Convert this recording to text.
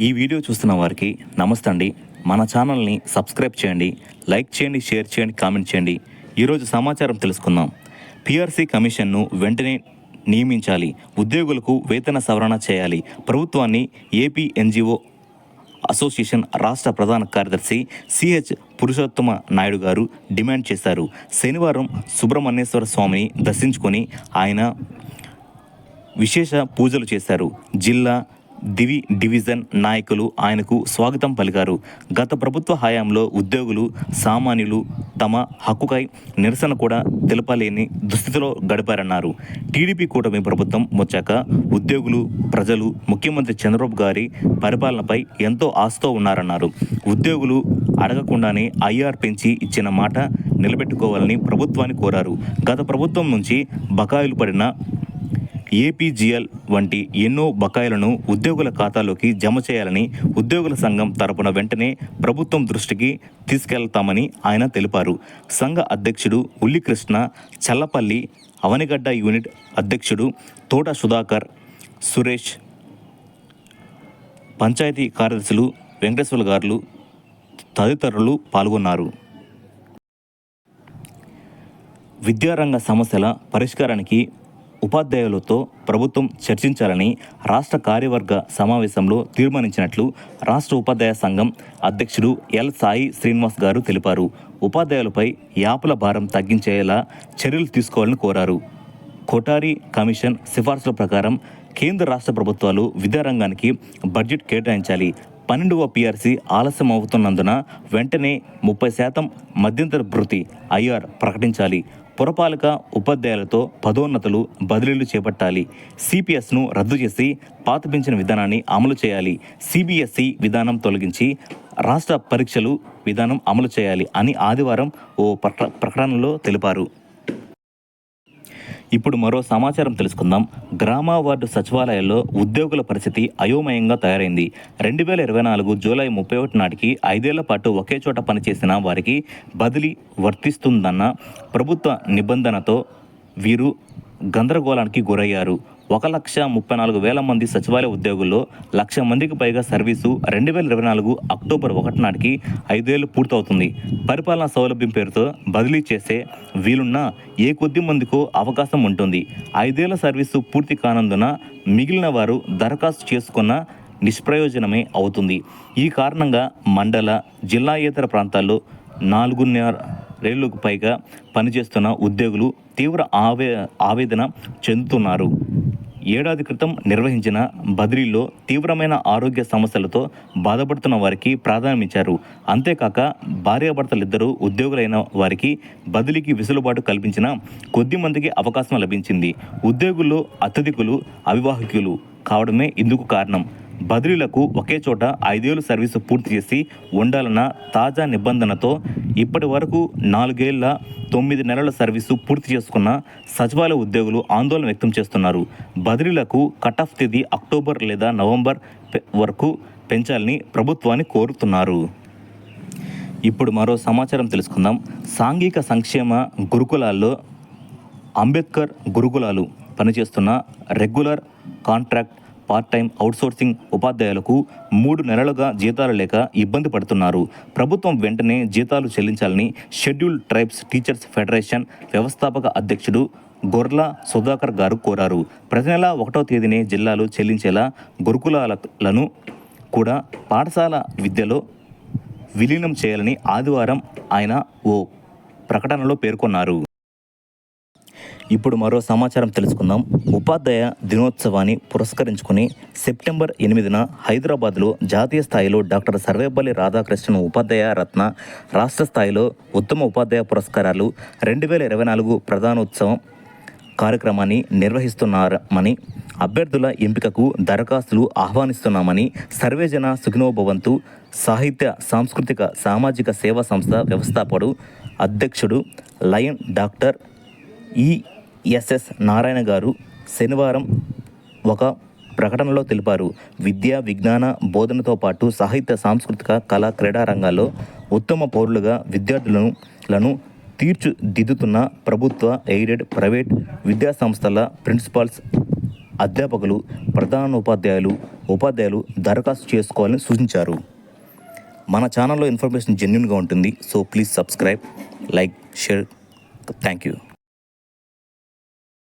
ఈ వీడియో చూస్తున్న వారికి నమస్తే అండి. మన ఛానల్ని సబ్స్క్రైబ్ చేయండి, లైక్ చేయండి, షేర్ చేయండి, కామెంట్ చేయండి. ఈరోజు సమాచారం తెలుసుకుందాం. పిఆర్సీ కమిషన్ను వెంటనే నియమించాలి, ఉద్యోగులకు వేతన సవరణ చేయాలి. ప్రభుత్వాన్ని ఏపీ ఎన్జిఓ అసోసియేషన్ రాష్ట్ర ప్రధాన కార్యదర్శి సిహెచ్ పురుషోత్తమ నాయుడు గారు డిమాండ్ చేశారు. శనివారం సుబ్రహ్మణ్యేశ్వర స్వామిని దర్శించుకొని ఆయన విశేష పూజలు చేశారు. జిల్లా డివిజన్ నాయకులు ఆయనకు స్వాగతం పలికారు. గత ప్రభుత్వ హయాంలో ఉద్యోగులు సామాన్యులు తమ హక్కుకై నిరసన కూడా తెలపలేని దుస్థితిలో గడిపారన్నారు. టీడీపీ కూటమి ప్రభుత్వం వచ్చాక ఉద్యోగులు, ప్రజలు ముఖ్యమంత్రి చంద్రబాబు గారి పరిపాలనపై ఎంతో ఆశతో ఉన్నారన్నారు. ఉద్యోగులు అడగకుండానే ఐఆర్ పెంచి ఇచ్చిన మాట నిలబెట్టుకోవాలని ప్రభుత్వాన్ని కోరారు. గత ప్రభుత్వం నుంచి బకాయిలు పడిన ఏపీజీఎల్ వంటి ఎన్నో బకాయిలను ఉద్యోగుల ఖాతాలోకి జమ చేయాలని ఉద్యోగుల సంఘం తరపున వెంటనే ప్రభుత్వం దృష్టికి తీసుకెళ్తామని ఆయన తెలిపారు. సంఘ అధ్యక్షుడు ఉల్లికృష్ణ, చల్లపల్లి అవనిగడ్డ యూనిట్ అధ్యక్షుడు తోట సుధాకర్, సురేష్, పంచాయతీ కార్యదర్శులు వెంకటేశ్వర్లు గారు తదితరులు పాల్గొన్నారు. విద్యారంగ సమస్యల పరిష్కారానికి ఉపాధ్యాయులతో ప్రభుత్వం చర్చించాలని రాష్ట్ర కార్యవర్గ సమావేశంలో తీర్మానించినట్లు రాష్ట్ర ఉపాధ్యాయ సంఘం అధ్యక్షుడు ఎల్ సాయి శ్రీనివాస్ గారు తెలిపారు. ఉపాధ్యాయులపై యాపుల భారం తగ్గించేలా చర్యలు తీసుకోవాలని కోరారు. కోటారి కమిషన్ సిఫార్సుల ప్రకారం కేంద్ర రాష్ట్ర ప్రభుత్వాలు విద్యారంగానికి బడ్జెట్ కేటాయించాలి. 12వ పిఆర్సీ ఆలస్యం అవుతున్నందున వెంటనే 30% మధ్యంతర భృతి ఐఆర్ ప్రకటించాలి. పురపాలక ఉపాధ్యాయులతో పదోన్నతులు, బదిలీలు చేపట్టాలి. సిపిఎస్ను రద్దు చేసి పాత పింఛను విధానాన్ని అమలు చేయాలి. సిబిఎస్ఈ విధానం తొలగించి రాష్ట్ర పరీక్షలు విధానం అమలు చేయాలి అని ఆదివారం ఓ ప్రకటనలో తెలిపారు. ఇప్పుడు మరో సమాచారం తెలుసుకుందాం. గ్రామ వార్డు సచివాలయాల్లో ఉద్యోగుల పరిస్థితి అయోమయంగా తయారైంది. 2024 జూలై 31 నాటికి 5 ఏళ్ల పాటు ఒకే చోట పనిచేసిన వారికి బదిలీ వర్తిస్తుందన్న ప్రభుత్వ నిబంధనతో వీరు గందరగోళానికి గురయ్యారు. 1,34,000 మంది సచివాలయ ఉద్యోగుల్లో 1,00,000 మందికి పైగా సర్వీసు 2024 అక్టోబర్ 1 నాటికి 5 ఏళ్లు పూర్తవుతుంది. పరిపాలనా సౌలభ్యం పేరుతో బదిలీ చేసే వీలున్న ఏ కొద్ది మందికో అవకాశం ఉంటుంది. 5 ఏళ్ల సర్వీసు పూర్తి కానందున మిగిలిన వారు దరఖాస్తు చేసుకున్న నిష్ప్రయోజనమే అవుతుంది. ఈ కారణంగా మండల, జిల్లాయేతర ప్రాంతాల్లో 4.5 పైగా పనిచేస్తున్న ఉద్యోగులు తీవ్ర ఆవేదన చెందుతున్నారు. ఏడాది క్రితం నిర్వహించిన బదిలీలో తీవ్రమైన ఆరోగ్య సమస్యలతో బాధపడుతున్న వారికి ప్రాధాన్యమిచ్చారు. అంతేకాక భార్యాభర్తలిద్దరూ ఉద్యోగులైన వారికి బదిలీకి వెసులుబాటు కల్పించిన కొద్ది మందికి అవకాశం లభించింది. ఉద్యోగుల్లో అత్యధికులు అవివాహికులు కావడమే ఇందుకు కారణం. బదిలీలకు ఒకే చోట 5 ఏళ్లు సర్వీసు పూర్తి చేసి ఉండాలన్న తాజా నిబంధనతో ఇప్పటి వరకు 4 ఏళ్ల 9 నెలల సర్వీసు పూర్తి చేసుకున్న సచివాలయ ఉద్యోగులు ఆందోళన వ్యక్తం చేస్తున్నారు. బదిలీలకు కట్-ఆఫ్ తేదీ అక్టోబర్ లేదా నవంబర్ వరకు పెంచాలని ప్రభుత్వాన్ని కోరుతున్నారు. ఇప్పుడు మరో సమాచారం తెలుసుకుందాం. సాంఘిక సంక్షేమ గురుకులాల్లో అంబేద్కర్ గురుకులాలు పనిచేస్తున్న regular, contract, part time, outsourcing ఉపాధ్యాయులకు 3 నెలలుగా జీతాలు లేక ఇబ్బంది పడుతున్నారు. ప్రభుత్వం వెంటనే జీతాలు చెల్లించాలని షెడ్యూల్ ట్రైబ్స్ టీచర్స్ ఫెడరేషన్ వ్యవస్థాపక అధ్యక్షుడు గొర్ల సుధాకర్ గారు కోరారు. ప్రతి నెల 1వ తేదీనే జిల్లాలు చెల్లించేలా గురుకులాలను కూడా పాఠశాల విద్యలో విలీనం చేయాలని ఆదివారం ఆయన ఓ ప్రకటనలో పేర్కొన్నారు. ఇప్పుడు మరో సమాచారం తెలుసుకుందాం. ఉపాధ్యాయ దినోత్సవాన్ని పురస్కరించుకుని సెప్టెంబర్ 8న హైదరాబాద్లో జాతీయ స్థాయిలో డాక్టర్ సర్వేపల్లి రాధాకృష్ణన్ ఉపాధ్యాయ రత్న, రాష్ట్ర స్థాయిలో ఉత్తమ ఉపాధ్యాయ పురస్కారాలు 2024 ప్రధానోత్సవం కార్యక్రమాన్ని నిర్వహిస్తున్నామని, అభ్యర్థుల ఎంపికకు దరఖాస్తులు ఆహ్వానిస్తున్నామని సర్వేజన సుఖినోభవంతు సాహిత్య సాంస్కృతిక సామాజిక సేవా సంస్థ వ్యవస్థాపకుడు అధ్యక్షుడు లయన్ డాక్టర్ ఈఎస్ఎస్ నారాయణ గారు శనివారం ఒక ప్రకటనలో తెలిపారు. విద్య, విజ్ఞాన బోధనతో పాటు సాహిత్య, సాంస్కృతిక, కళా, క్రీడా రంగాల్లో ఉత్తమ పౌరులుగా విద్యార్థులను తీర్చిదిద్దుతున్న ప్రభుత్వ, ఎయిడెడ్, ప్రైవేట్ విద్యాసంస్థల ప్రిన్సిపాల్స్, అధ్యాపకులు, ఉపాధ్యాయులు దరఖాస్తు చేసుకోవాలని సూచించారు. మన ఛానల్లో ఇన్ఫర్మేషన్ జెన్యూన్గా ఉంటుంది. So please subscribe, like, share. Thank you.